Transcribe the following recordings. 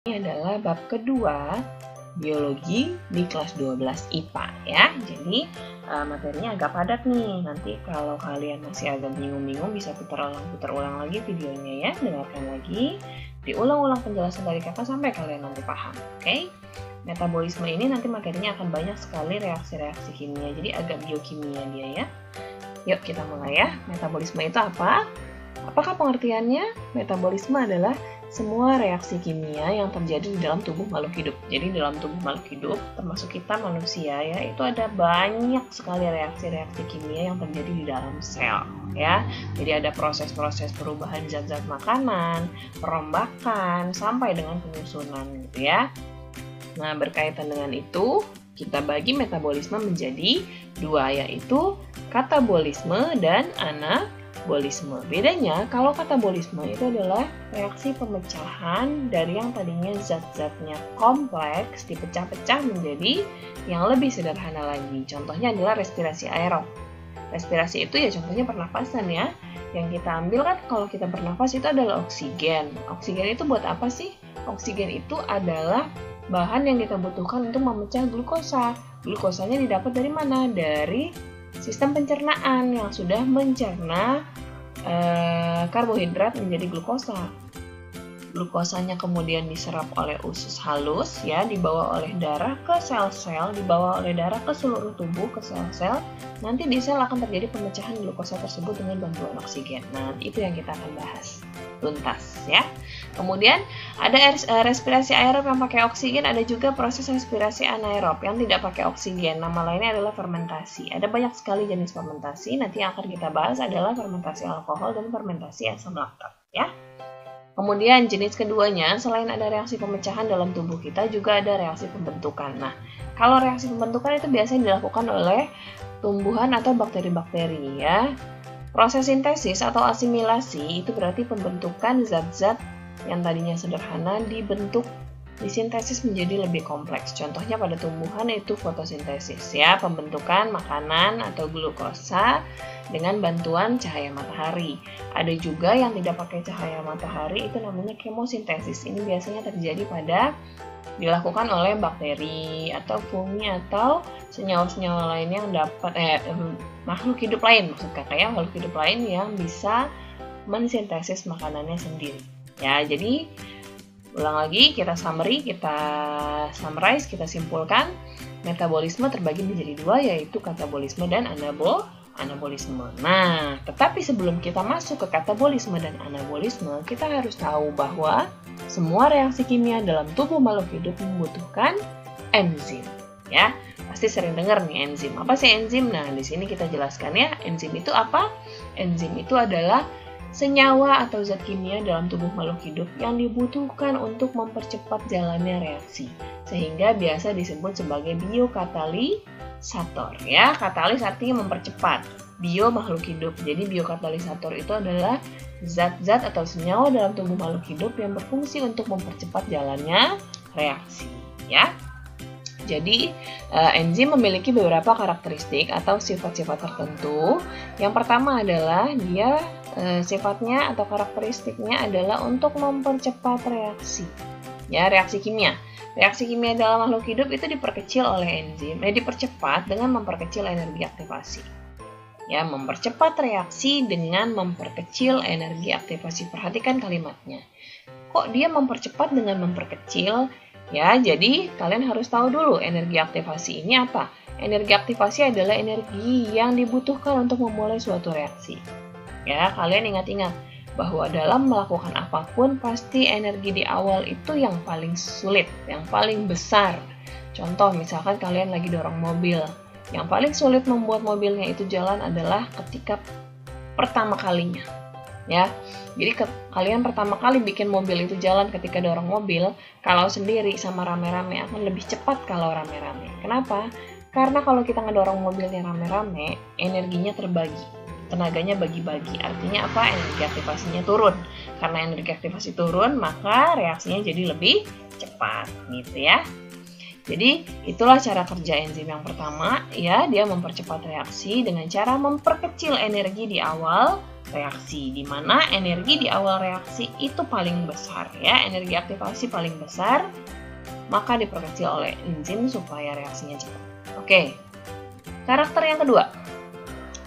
Ini adalah bab kedua biologi di kelas 12 IPA ya. Jadi materinya agak padat nih. Nanti kalau kalian masih agak bingung-bingung bisa putar ulang lagi videonya ya. Dengarkan lagi, diulang-ulang penjelasan dari kakak sampai kalian nanti paham. Oke? Metabolisme ini nanti materinya akan banyak sekali reaksi-reaksi kimia. Jadi agak biokimia dia ya. Yuk kita mulai ya. Metabolisme itu apa? Apakah pengertiannya? Metabolisme adalah semua reaksi kimia yang terjadi di dalam tubuh makhluk hidup. Jadi dalam tubuh makhluk hidup, termasuk kita manusia ya, itu ada banyak sekali reaksi-reaksi kimia yang terjadi di dalam sel ya. Jadi ada proses-proses perubahan zat-zat makanan, perombakan, sampai dengan penyusunan gitu ya. Nah, berkaitan dengan itu, kita bagi metabolisme menjadi dua, yaitu katabolisme dan anabolisme. Bedanya, kalau katabolisme itu adalah reaksi pemecahan dari yang tadinya zat-zatnya kompleks dipecah-pecah menjadi yang lebih sederhana lagi. Contohnya adalah respirasi aerob. Respirasi itu ya contohnya pernapasan ya. Yang kita ambil kan kalau kita bernafas itu adalah oksigen. Oksigen itu buat apa sih? Oksigen itu adalah bahan yang kita butuhkan untuk memecah glukosa. Glukosanya didapat dari mana? Dari sistem pencernaan yang sudah mencerna karbohidrat menjadi glukosa. Glukosanya kemudian diserap oleh usus halus ya, dibawa oleh darah ke sel-sel, dibawa oleh darah ke seluruh tubuh, ke sel-sel. Nanti di sel akan terjadi pemecahan glukosa tersebut dengan bantuan oksigen. Nah, itu yang kita akan bahas tuntas ya. Kemudian ada respirasi aerob yang pakai oksigen, ada juga proses respirasi anaerob yang tidak pakai oksigen. Nama lainnya adalah fermentasi. Ada banyak sekali jenis fermentasi. Nanti yang akan kita bahas adalah fermentasi alkohol dan fermentasi asam laktat ya. Kemudian jenis keduanya, selain ada reaksi pemecahan dalam tubuh kita, juga ada reaksi pembentukan. Nah, kalau reaksi pembentukan itu biasanya dilakukan oleh tumbuhan atau bakteri-bakteri ya. Proses sintesis atau asimilasi itu berarti pembentukan zat-zat yang tadinya sederhana disintesis menjadi lebih kompleks. Contohnya pada tumbuhan itu fotosintesis ya, pembentukan makanan atau glukosa dengan bantuan cahaya matahari. Ada juga yang tidak pakai cahaya matahari, itu namanya kemosintesis. Ini biasanya terjadi dilakukan oleh bakteri atau fungi atau senyawa-senyawa lainnya yang dapat makhluk hidup lain, maksud kakak ya, makhluk hidup lain yang bisa mensintesis makanannya sendiri. Ya, jadi ulang lagi, kita summarize, kita simpulkan. Metabolisme terbagi menjadi dua, yaitu katabolisme dan anabolisme. Nah, tetapi sebelum kita masuk ke katabolisme dan anabolisme, kita harus tahu bahwa semua reaksi kimia dalam tubuh makhluk hidup membutuhkan enzim. Ya, pasti sering dengar nih enzim. Apa sih enzim? Nah, di sini kita jelaskan ya. Enzim itu apa? Enzim itu adalah senyawa atau zat kimia dalam tubuh makhluk hidup yang dibutuhkan untuk mempercepat jalannya reaksi, sehingga biasa disebut sebagai biokatalisator ya. Katalis artinya mempercepat, bio makhluk hidup. Jadi biokatalisator itu adalah zat-zat atau senyawa dalam tubuh makhluk hidup yang berfungsi untuk mempercepat jalannya reaksi ya. Jadi enzim memiliki beberapa karakteristik atau sifat-sifat tertentu. Yang pertama adalah dia sifatnya atau karakteristiknya adalah untuk mempercepat reaksi. Ya, reaksi kimia. Reaksi kimia dalam makhluk hidup itu diperkecil oleh enzim, dipercepat dengan memperkecil energi aktivasi. Ya, mempercepat reaksi dengan memperkecil energi aktivasi. Perhatikan kalimatnya. Kok dia mempercepat dengan memperkecil? Ya, jadi kalian harus tahu dulu energi aktivasi ini apa. Energi aktivasi adalah energi yang dibutuhkan untuk memulai suatu reaksi. Ya, kalian ingat-ingat bahwa dalam melakukan apapun pasti energi di awal itu yang paling sulit, yang paling besar. Contoh, misalkan kalian lagi dorong mobil. Yang paling sulit membuat mobilnya itu jalan adalah ketika pertama kalinya. Ya, jadi kalian pertama kali bikin mobil itu jalan ketika dorong mobil, kalau sendiri sama rame-rame akan lebih cepat kalau rame-rame. Kenapa? Karena kalau kita ngedorong mobilnya rame-rame, energinya terbagi. Tenaganya bagi-bagi, artinya apa? Energi aktivasinya turun. Karena energi aktivasi turun, maka reaksinya jadi lebih cepat, gitu ya. Jadi itulah cara kerja enzim yang pertama, ya, dia mempercepat reaksi dengan cara memperkecil energi di awal reaksi, di mana energi di awal reaksi itu paling besar ya, energi aktivasi paling besar, maka diperkecil oleh enzim supaya reaksinya cepat. Oke, karakter yang kedua,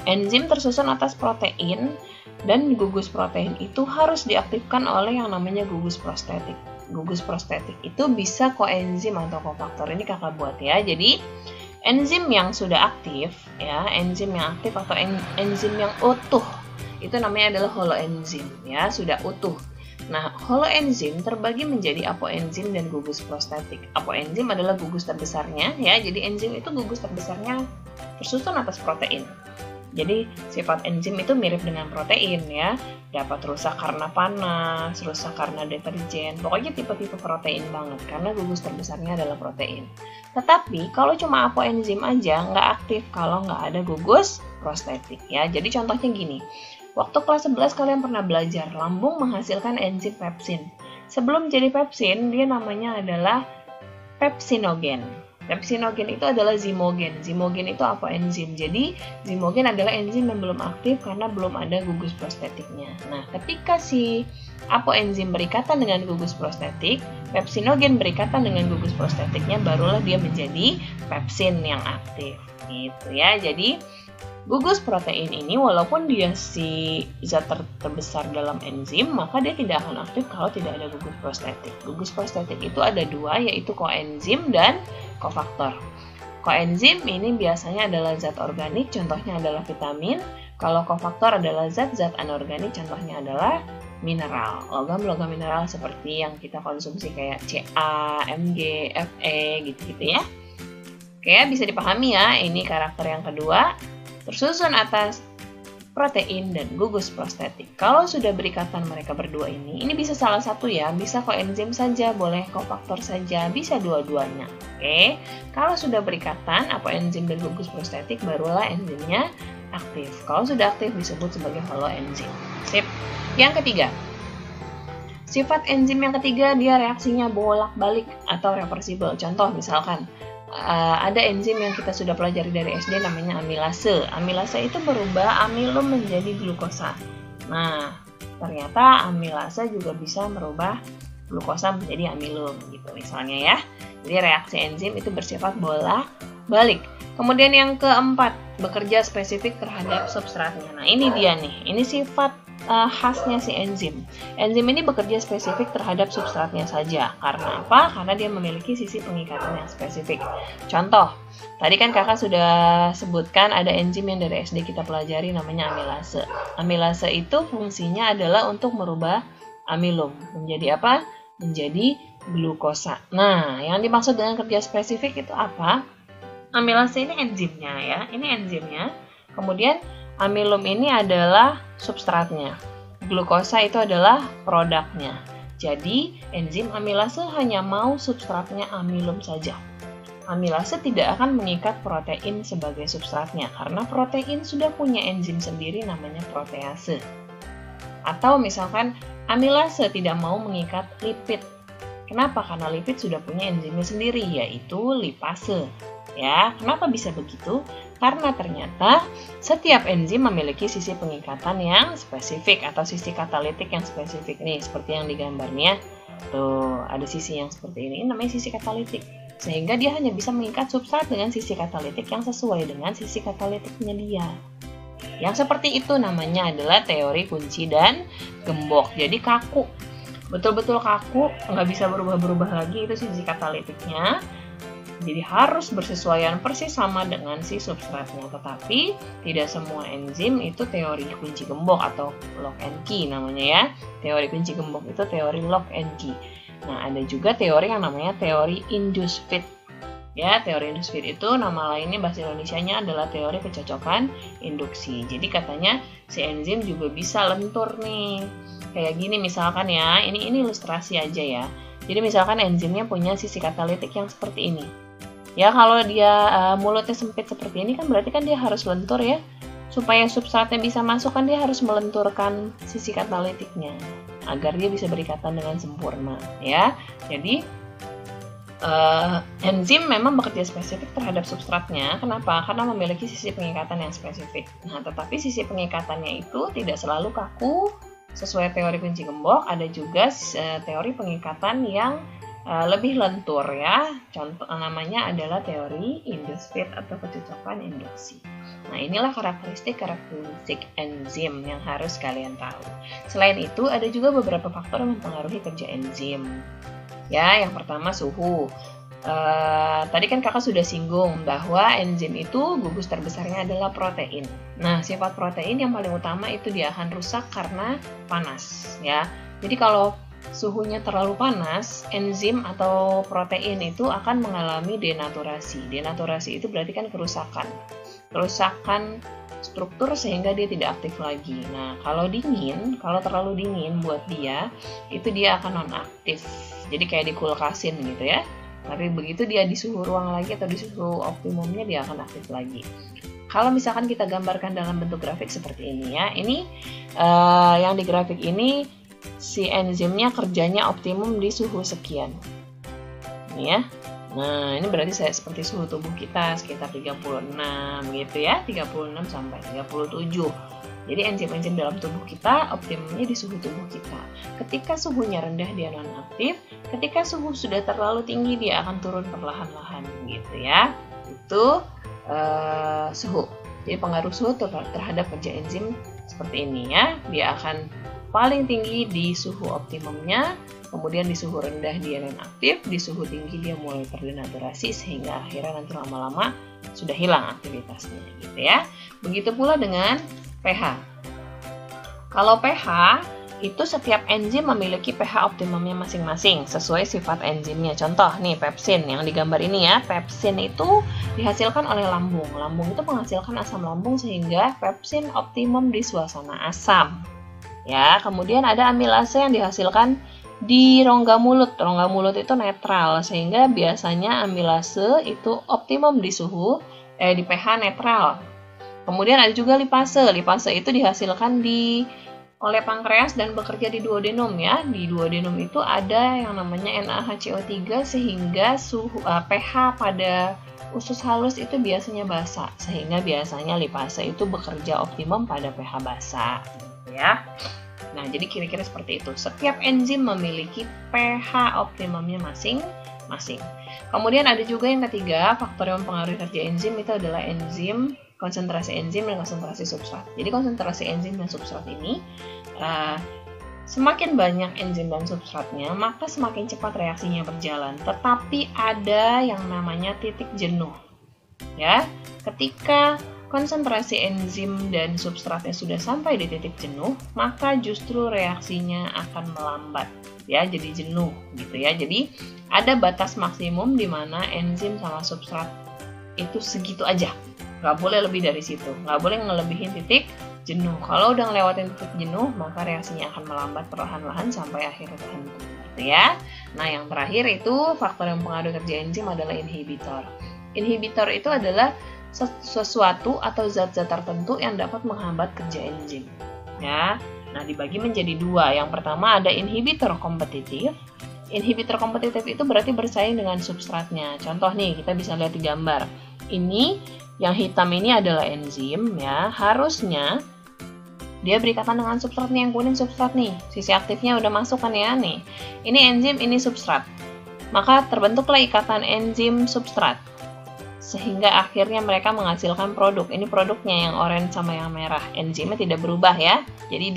enzim tersusun atas protein dan gugus protein itu harus diaktifkan oleh yang namanya gugus prostetik. Gugus prostetik itu bisa koenzim atau kofaktor, ini kakak buat ya. Jadi enzim yang sudah aktif ya, enzim yang aktif atau enzim yang utuh itu namanya adalah holoenzim ya, sudah utuh. Nah, holoenzim terbagi menjadi apoenzim dan gugus prostetik. Apoenzim adalah gugus terbesarnya ya, jadi enzim itu gugus terbesarnya tersusun atas protein. Jadi sifat enzim itu mirip dengan protein ya, dapat rusak karena panas, rusak karena deterjen, pokoknya tipe-tipe protein banget karena gugus terbesarnya adalah protein. Tetapi kalau cuma apoenzim aja nggak aktif kalau nggak ada gugus prostetik ya. Jadi contohnya gini, waktu kelas 11 kalian pernah belajar lambung menghasilkan enzim pepsin. Sebelum jadi pepsin dia namanya adalah pepsinogen. Pepsinogen itu adalah zimogen. Zimogen itu apoenzim. Jadi zimogen adalah enzim yang belum aktif karena belum ada gugus prostetiknya. Nah, ketika si apoenzim berikatan dengan gugus prostetik, pepsinogen berikatan dengan gugus prostetiknya, barulah dia menjadi pepsin yang aktif. Gitu ya. Jadi gugus protein ini walaupun dia si zat terbesar dalam enzim, maka dia tidak akan aktif kalau tidak ada gugus prostetik. Gugus prostetik itu ada dua, yaitu koenzim dan kofaktor. Koenzim ini biasanya adalah zat organik, contohnya adalah vitamin. Kalau kofaktor adalah zat-zat anorganik, contohnya adalah mineral. Logam-logam mineral seperti yang kita konsumsi kayak Ca, Mg, Fe gitu-gitu ya. Oke, bisa dipahami ya, ini karakter yang kedua. Tersusun atas protein dan gugus prostetik. Kalau sudah berikatan mereka berdua ini bisa salah satu ya, bisa koenzim saja, boleh kofaktor saja, bisa dua-duanya. Oke, kalau sudah berikatan apoenzim dan gugus prostetik, barulah enzimnya aktif. Kalau sudah aktif disebut sebagai holoenzim. Sip. Yang ketiga, sifat enzim yang ketiga, dia reaksinya bolak-balik atau reversibel. Contoh misalkan, ada enzim yang kita sudah pelajari dari SD namanya amilase. Amilase itu berubah amilum menjadi glukosa. Nah, ternyata amilase juga bisa merubah glukosa menjadi amilum gitu misalnya ya. Jadi reaksi enzim itu bersifat bolak-balik. Kemudian yang keempat, bekerja spesifik terhadap substratnya. Nah, ini dia nih. Ini sifat khasnya si enzim. Enzim ini bekerja spesifik terhadap substratnya saja. Karena apa? Karena dia memiliki sisi pengikatan yang spesifik. Contoh, tadi kan kakak sudah sebutkan ada enzim yang dari SD kita pelajari namanya amilase. Amilase itu fungsinya adalah untuk merubah amilum menjadi apa? Menjadi glukosa. Nah, yang dimaksud dengan kerja spesifik itu apa? Amilase ini enzimnya ya. Ini enzimnya. Kemudian amilum ini adalah substratnya. Glukosa itu adalah produknya. Jadi, enzim amilase hanya mau substratnya amilum saja. Amilase tidak akan mengikat protein sebagai substratnya, karena protein sudah punya enzim sendiri namanya protease. Atau misalkan, amilase tidak mau mengikat lipid. Kenapa? Karena lipid sudah punya enzimnya sendiri, yaitu lipase. Ya, kenapa bisa begitu? Karena ternyata setiap enzim memiliki sisi pengikatan yang spesifik atau sisi katalitik yang spesifik nih, seperti yang di gambarnya. Tuh, ada sisi yang seperti ini namanya sisi katalitik. Sehingga dia hanya bisa mengikat substrat dengan sisi katalitik yang sesuai dengan sisi katalitiknya dia. Yang seperti itu namanya adalah teori kunci dan gembok. Jadi kaku, betul-betul kaku, nggak bisa berubah-berubah lagi, itu sisi katalitiknya. Jadi harus bersesuaian persis sama dengan si substratnya. Tetapi tidak semua enzim itu teori kunci gembok atau lock and key namanya ya. Teori kunci gembok itu teori lock and key. Nah, ada juga teori yang namanya teori induced fit. Ya, teori induced fit itu nama lainnya bahasa Indonesianya adalah teori kecocokan induksi. Jadi katanya si enzim juga bisa lentur nih. Kayak gini misalkan ya, ini ilustrasi aja ya. Jadi misalkan enzimnya punya sisi katalitik yang seperti ini. Ya, kalau dia mulutnya sempit seperti ini kan berarti kan dia harus lentur ya. Supaya substratnya bisa masuk kan dia harus melenturkan sisi katalitiknya agar dia bisa berikatan dengan sempurna ya. Jadi enzim memang bekerja spesifik terhadap substratnya. Kenapa? Karena memiliki sisi pengikatan yang spesifik. Nah, tetapi sisi pengikatannya itu tidak selalu kaku sesuai teori kunci gembok. Ada juga teori pengikatan yang lebih lentur ya. Contoh namanya adalah teori induced atau kecocokan induksi. Nah, inilah karakteristik enzim yang harus kalian tahu. Selain itu, ada juga beberapa faktor yang mempengaruhi kerja enzim. Ya, yang pertama suhu. Tadi kan kakak sudah singgung bahwa enzim itu gugus terbesarnya adalah protein. Nah, sifat protein yang paling utama itu dia akan rusak karena panas. Ya, jadi kalau suhunya terlalu panas, enzim atau protein itu akan mengalami denaturasi. Denaturasi itu berarti kan kerusakan struktur sehingga dia tidak aktif lagi. Nah, kalau terlalu dingin buat dia, itu dia akan nonaktif. Jadi kayak dikulkasin gitu ya. Tapi begitu dia di suhu ruang lagi atau di suhu optimumnya, dia akan aktif lagi. Kalau misalkan kita gambarkan dalam bentuk grafik seperti ini ya. Ini yang di grafik ini si enzimnya kerjanya optimum di suhu sekian. Ini ya. Nah, ini berarti seperti suhu tubuh kita sekitar 36 gitu ya, 36 sampai 37. Jadi enzim-enzim dalam tubuh kita optimumnya di suhu tubuh kita. Ketika suhunya rendah dia nonaktif, ketika suhu sudah terlalu tinggi dia akan turun perlahan-lahan gitu ya. Itu suhu. Jadi pengaruh suhu terhadap kerja enzim seperti ini ya. Dia akan paling tinggi di suhu optimumnya, kemudian di suhu rendah dia nonaktif, di suhu tinggi dia mulai terdenaturasi sehingga akhirnya nanti lama-lama sudah hilang aktivitasnya gitu ya. Begitu pula dengan pH. Kalau pH itu setiap enzim memiliki pH optimumnya masing-masing sesuai sifat enzimnya. Contoh nih pepsin yang digambar ini ya. Pepsin itu dihasilkan oleh lambung. Lambung itu menghasilkan asam lambung sehingga pepsin optimum di suasana asam. Ya, kemudian ada amilase yang dihasilkan di rongga mulut. Rongga mulut itu netral sehingga biasanya amilase itu optimum di di pH netral. Kemudian ada juga lipase. Lipase itu dihasilkan oleh pankreas dan bekerja di duodenum ya. Di duodenum itu ada yang namanya NaHCO3 sehingga pH pada usus halus itu biasanya basa. Sehingga biasanya lipase itu bekerja optimum pada pH basa. Ya. Nah, jadi kira-kira seperti itu. Setiap enzim memiliki pH optimumnya masing-masing. Kemudian ada juga yang ketiga, faktor yang mempengaruhi kerja enzim itu adalah konsentrasi enzim dan konsentrasi substrat. Jadi konsentrasi enzim dan substrat ini semakin banyak enzim dan substratnya, maka semakin cepat reaksinya berjalan. Tetapi ada yang namanya titik jenuh. Ya, ketika konsentrasi enzim dan substratnya sudah sampai di titik jenuh, maka justru reaksinya akan melambat, ya, jadi jenuh gitu ya. Jadi ada batas maksimum di mana enzim sama substrat itu segitu aja, nggak boleh lebih dari situ, nggak boleh ngelebihin titik jenuh. Kalau udah ngelewatin titik jenuh, maka reaksinya akan melambat perlahan-lahan sampai akhirnya terhenti, gitu ya. Nah, yang terakhir itu faktor yang mempengaruhi kerja enzim adalah inhibitor. Inhibitor itu adalah sesuatu atau zat-zat tertentu yang dapat menghambat kerja enzim. Ya, nah dibagi menjadi dua. Yang pertama ada inhibitor kompetitif. Inhibitor kompetitif itu berarti bersaing dengan substratnya. Contoh nih, kita bisa lihat di gambar. Ini yang hitam ini adalah enzim ya. Harusnya dia berikatan dengan substratnya, yang kuning substrat nih. Sisi aktifnya udah masuk kan ya nih. Ini enzim, ini substrat. Maka terbentuklah ikatan enzim substrat. Sehingga akhirnya mereka menghasilkan produk. Ini produknya yang oranye sama yang merah. Enzimnya tidak berubah ya. Jadi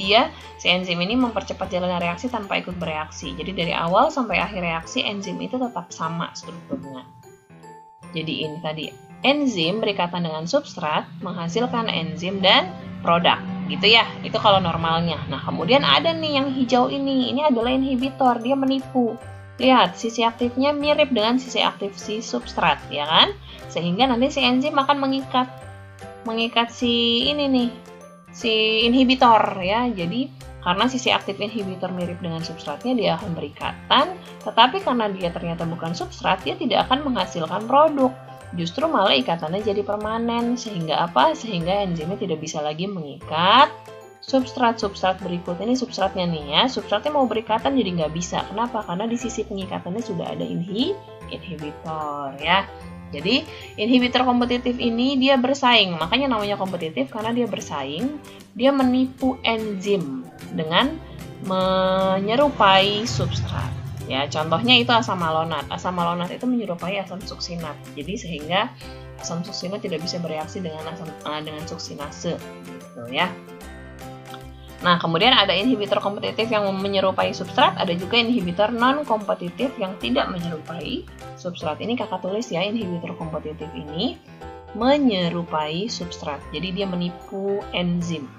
si enzim ini mempercepat jalannya reaksi tanpa ikut bereaksi. Jadi dari awal sampai akhir reaksi enzim itu tetap sama strukturnya. Jadi ini tadi enzim berikatan dengan substrat menghasilkan enzim dan produk. Gitu ya. Itu kalau normalnya. Nah, kemudian ada nih yang hijau ini. Ini adalah inhibitor. Dia menipu. Lihat, sisi aktifnya mirip dengan sisi aktif si substrat, ya kan? Sehingga nanti si enzim akan mengikat si ini nih, si inhibitor ya. Jadi karena sisi aktif inhibitor mirip dengan substratnya, dia akan berikatan. Tetapi karena dia ternyata bukan substrat, dia tidak akan menghasilkan produk. Justru malah ikatannya jadi permanen. Sehingga apa? Sehingga enzimnya tidak bisa lagi mengikat substrat berikut. Ini substratnya nih ya. Substratnya mau berikatan jadi nggak bisa. Kenapa? Karena di sisi pengikatannya sudah ada inhibitor ya. Jadi inhibitor kompetitif ini dia bersaing, makanya namanya kompetitif karena dia bersaing, dia menipu enzim dengan menyerupai substrat. Ya, contohnya itu asam malonat. Asam malonat itu menyerupai asam suksinat. Jadi sehingga asam suksinat tidak bisa bereaksi dengan suksinase gitu ya. Nah, kemudian ada inhibitor kompetitif yang menyerupai substrat, ada juga inhibitor non-kompetitif yang tidak menyerupai substrat. Ini kakak tulis ya, inhibitor kompetitif ini menyerupai substrat. Jadi dia menipu enzim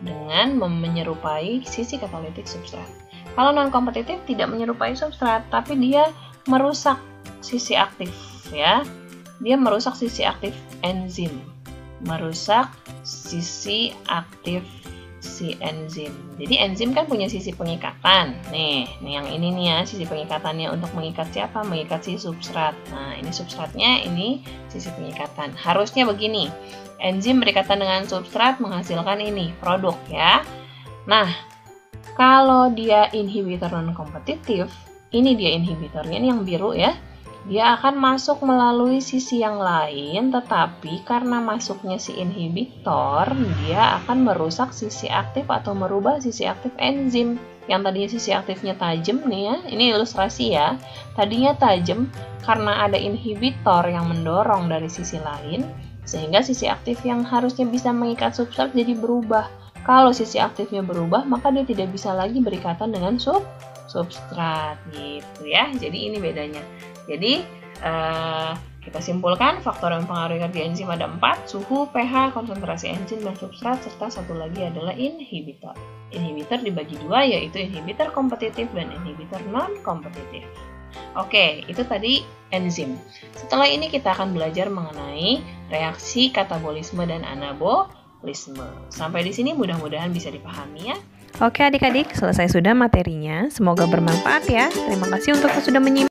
dengan menyerupai sisi katalitik substrat. Kalau non-kompetitif tidak menyerupai substrat, tapi dia merusak sisi aktif ya. Dia merusak sisi aktif enzim, merusak sisi aktif si enzim. Jadi enzim kan punya sisi pengikatan. Nih yang ini nih ya, sisi pengikatannya untuk mengikat siapa? Mengikat si substrat. Nah, ini substratnya, ini sisi pengikatan. Harusnya begini. Enzim berikatan dengan substrat menghasilkan ini, produk ya. Nah, kalau dia inhibitor non-kompetitif, ini dia inhibitornya, ini yang biru ya. Dia akan masuk melalui sisi yang lain, tetapi karena masuknya si inhibitor, dia akan merusak sisi aktif atau merubah sisi aktif enzim. Yang tadinya sisi aktifnya tajam nih ya, ini ilustrasi ya. Tadinya tajam karena ada inhibitor yang mendorong dari sisi lain, sehingga sisi aktif yang harusnya bisa mengikat substrat jadi berubah. Kalau sisi aktifnya berubah, maka dia tidak bisa lagi berikatan dengan substrat gitu ya. Jadi ini bedanya. Jadi kita simpulkan faktor yang mempengaruhi kerja enzim ada 4, suhu, pH, konsentrasi enzim dan substrat, serta satu lagi adalah inhibitor. Inhibitor dibagi dua, yaitu inhibitor kompetitif dan inhibitor non-kompetitif. Oke, itu tadi enzim. Setelah ini kita akan belajar mengenai reaksi katabolisme dan anabolisme. Sampai di sini mudah-mudahan bisa dipahami ya. Oke adik-adik, selesai sudah materinya. Semoga bermanfaat ya. Terima kasih untuk yang sudah menyimak.